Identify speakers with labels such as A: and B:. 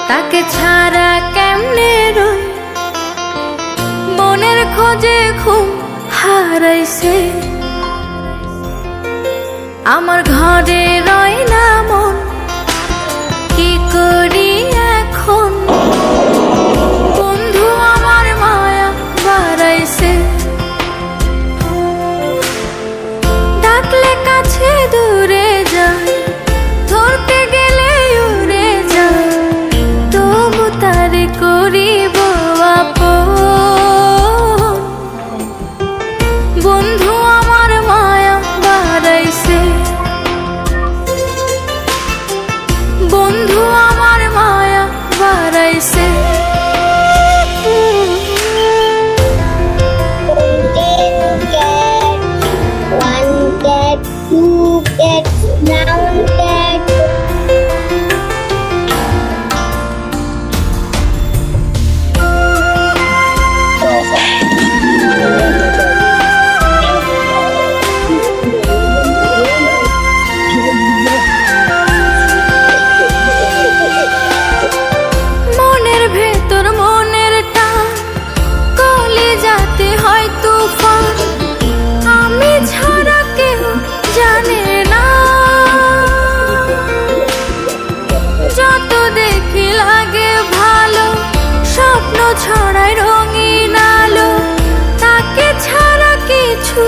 A: তাকে ছাড়া কেমনে রই, মনের খোঁজে ঘুম হারাইছে। আমার ঘরে রয় না মন, কি করি এখন? বন্ধু আমার মায়া বাড়াইছে, ডাকলে কাছে দূরে যায়, ধরতে গেলে উড়ে যায়, তবু তারে করিব আপন। বন্ধু আমার মায়া বাড়াইছে, বন্ধু আমার মায়া বাড়াইছে।
B: One cat, two cats, brown cat.
A: মনের ভেতর মনের টান, কলিজাতে হয় তুফান, আমি ছাড়া কেউ জানে না। যত দেখি লাগে ভালো, স্বপ্ন ছড়ায় রঙিন আলো, তাকে ছাড়া কিছু